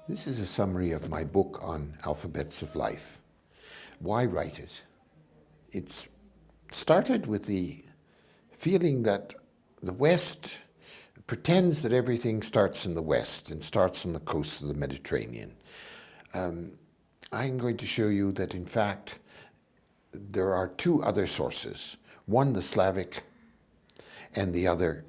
This is a summary of my book on alphabets of life. Why write it? It started with the feeling that the West pretends that everything starts in the West and starts on the coast of the Mediterranean. I'm going to show you that in fact there are two other sources. One, the Slavic, and the other,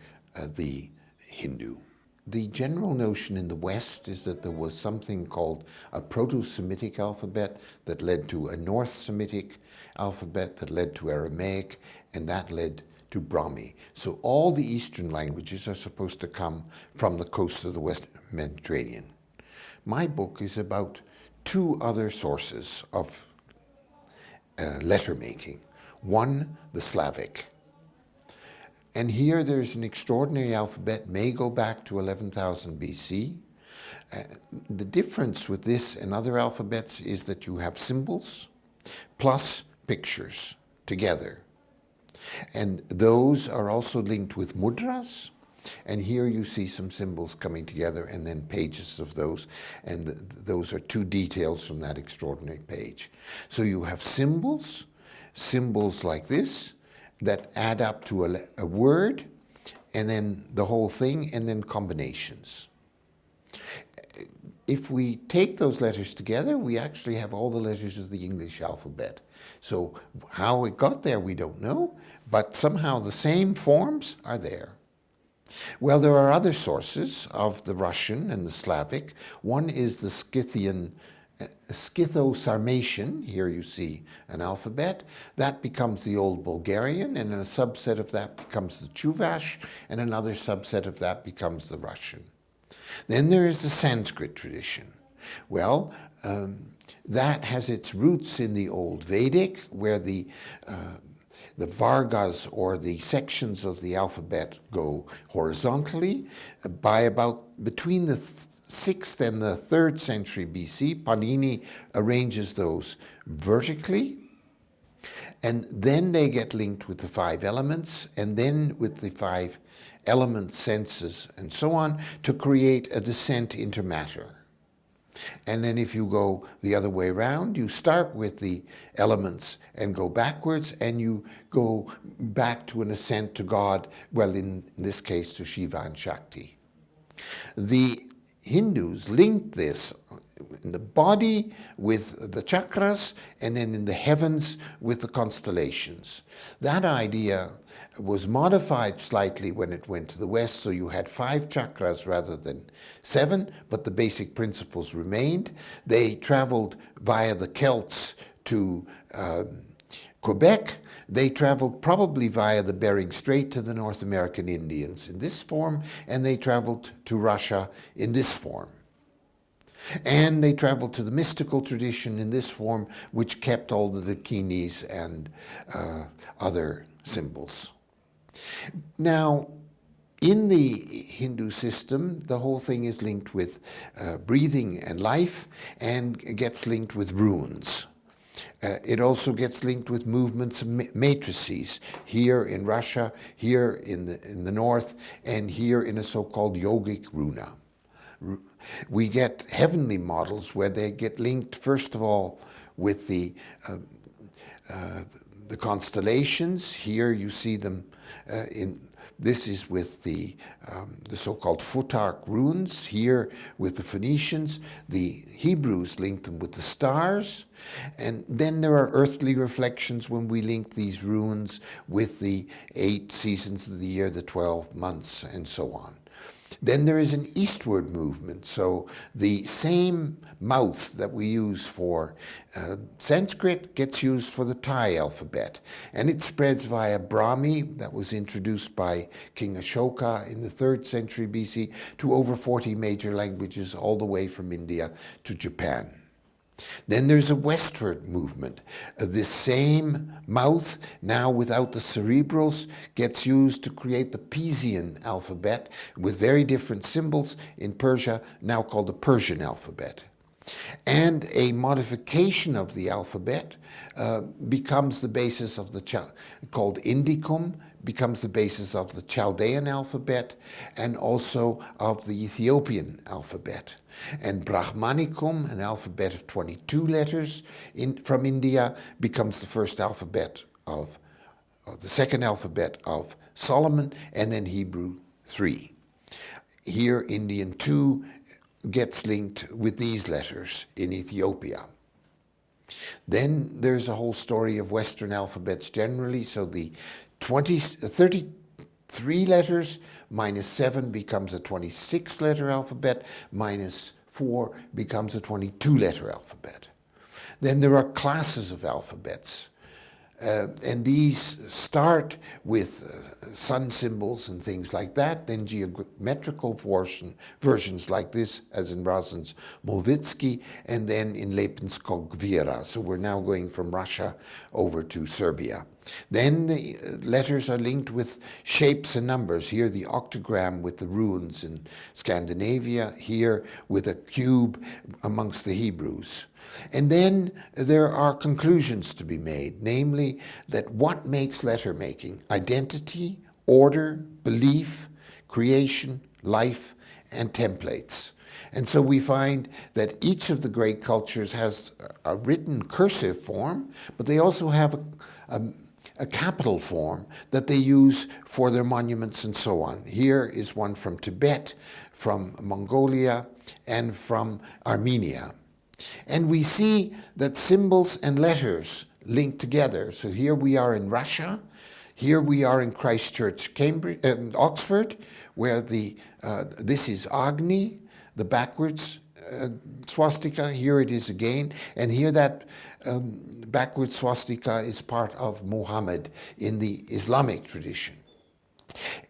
the Hindu. The general notion in the West is that there was something called a Proto-Semitic alphabet that led to a North Semitic alphabet that led to Aramaic, and that led to Brahmi. So all the Eastern languages are supposed to come from the coast of the West Mediterranean. My book is about two other sources of letter making. One, the Slavic. And here there's an extraordinary alphabet, may go back to 11,000 BC. The difference with this and other alphabets is that you have symbols plus pictures together. And those are also linked with mudras. And here you see some symbols coming together and then pages of those. And those are two details from that extraordinary page. So you have symbols like this, that add up to a word, and then the whole thing, and then combinations. If we take those letters together, we actually have all the letters of the English alphabet. So how it got there, we don't know, but somehow the same forms are there. Well, there are other sources of the Russian and the Slavic. One is the Scythian Scytho-Sarmatian. Here you see an alphabet. That becomes the Old Bulgarian, and a subset of that becomes the Chuvash, and another subset of that becomes the Russian. Then there is the Sanskrit tradition. Well, that has its roots in the Old Vedic, where the Vargas, or the sections of the alphabet, go horizontally. By about between the 6th and the 3rd century BC, Panini arranges those vertically, and then they get linked with the 5 elements, and then with the 5 element senses and so on, to create a descent into matter. And then if you go the other way around, you start with the elements and go backwards, and you go back to an ascent to God, well, in this case to Shiva and Shakti. The Hindus linked this in the body with the chakras, and then in the heavens with the constellations. That idea was modified slightly when it went to the West, so you had 5 chakras rather than 7, but the basic principles remained. They traveled via the Celts to Quebec. They traveled probably via the Bering Strait to the North American Indians in this form, and they traveled to Russia in this form. And they traveled to the mystical tradition in this form, which kept all the dakinis and other symbols. Now, in the Hindu system, the whole thing is linked with breathing and life, and gets linked with runes. It also gets linked with movements of matrices, here in Russia, here in the north, and here in a so-called yogic runa. We get heavenly models where they get linked, first of all, with the constellations. Here you see them this is with the so-called Futhark runes, here with the Phoenicians. The Hebrews linked them with the stars. And then there are earthly reflections when we link these runes with the 8 seasons of the year, the 12 months, and so on. Then there is an eastward movement. So the same mouth that we use for Sanskrit gets used for the Thai alphabet. And it spreads via Brahmi, that was introduced by King Ashoka in the 3rd century BC, to over 40 major languages all the way from India to Japan. Then there's a westward movement. This same mouth, now without the cerebrals, gets used to create the Persian alphabet with very different symbols in Persia, now called the Persian alphabet. And a modification of the alphabet becomes the basis of called Indicum, becomes the basis of the Chaldean alphabet and also of the Ethiopian alphabet. And Brahmanicum, an alphabet of 22 letters from India, becomes the first alphabet of the second alphabet of Solomon, and then Hebrew 3. Here, Indian 2 gets linked with these letters in Ethiopia. Then there's a whole story of Western alphabets generally. So the 33 letters minus 7 becomes a 26-letter alphabet, minus 4 becomes a 22-letter alphabet. Then there are classes of alphabets. And these start with sun symbols and things like that, then geometrical versions like this, as in Razan's Molvitsky, and then in Lepenskog Gvira. So we're now going from Russia over to Serbia. Then the letters are linked with shapes and numbers. Here the octagram with the runes in Scandinavia, here with a cube amongst the Hebrews. And then there are conclusions to be made, namely that what makes letter making? Identity, order, belief, creation, life, and templates. And so we find that each of the great cultures has a written cursive form, but they also have a capital form that they use for their monuments and so on. Here is one from Tibet, from Mongolia, and from Armenia. And we see that symbols and letters link together. So here we are in Russia, here we are in Christ Church, Oxford, where this is Agni, the backwards swastika. Here it is again, and here that backwards swastika is part of Muhammad in the Islamic tradition.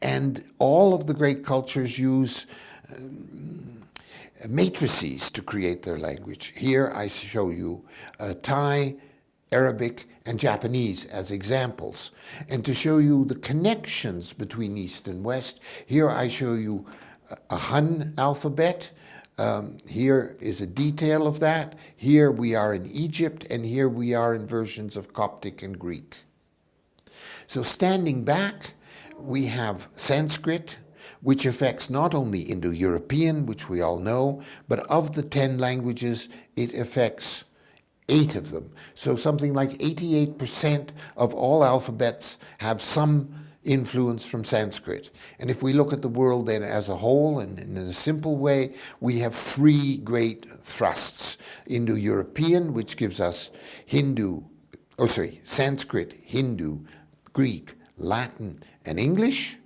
And all of the great cultures use matrices to create their language. Here I show you Thai, Arabic, and Japanese as examples. And to show you the connections between East and West, here I show you a Han alphabet. Here is a detail of that. Here we are in Egypt, and here we are in versions of Coptic and Greek. So standing back, we have Sanskrit, which affects not only Indo-European, which we all know, but of the 10 languages, it affects 8 of them. So something like 88% of all alphabets have some influence from Sanskrit. And if we look at the world then as a whole, and in a simple way, we have 3 great thrusts. Indo-European, which gives us Sanskrit, Hindu, Greek, Latin, and English.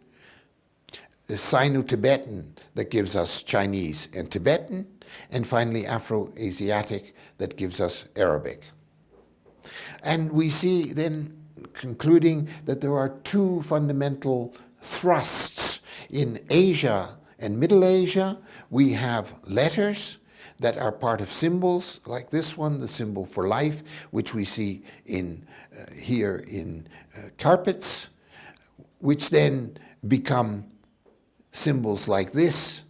The Sino-Tibetan that gives us Chinese and Tibetan, and finally Afro-Asiatic that gives us Arabic. And we see then, concluding, that there are 2 fundamental thrusts. In Asia and Middle Asia, we have letters that are part of symbols, like this one, the symbol for life, which we see here in carpets, which then become symbols like this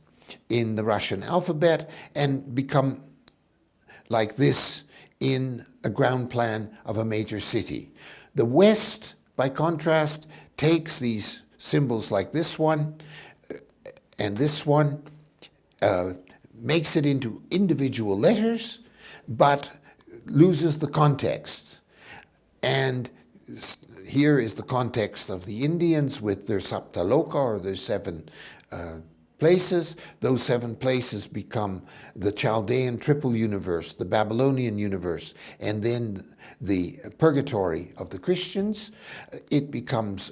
in the Russian alphabet and become like this in a ground plan of a major city. The West, by contrast, takes these symbols like this one and this one, makes it into individual letters, but loses the context. And here is the context of the Indians with their Saptaloka, or their 7 places. Those 7 places become the Chaldean triple universe, the Babylonian universe, and then the purgatory of the Christians. It becomes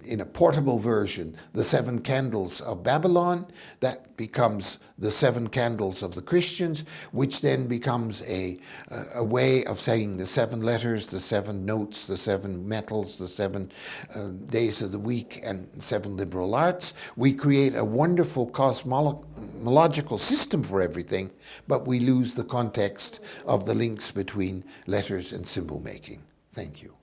in a portable version, the 7 candles of Babylon. That becomes the 7 candles of the Christians, which then becomes a way of saying the 7 letters, the 7 notes, the 7 metals, the 7 days of the week, and 7 liberal arts. We create a wonderful cosmological system for everything, but we lose the context of the links between letters and symbol making. Thank you.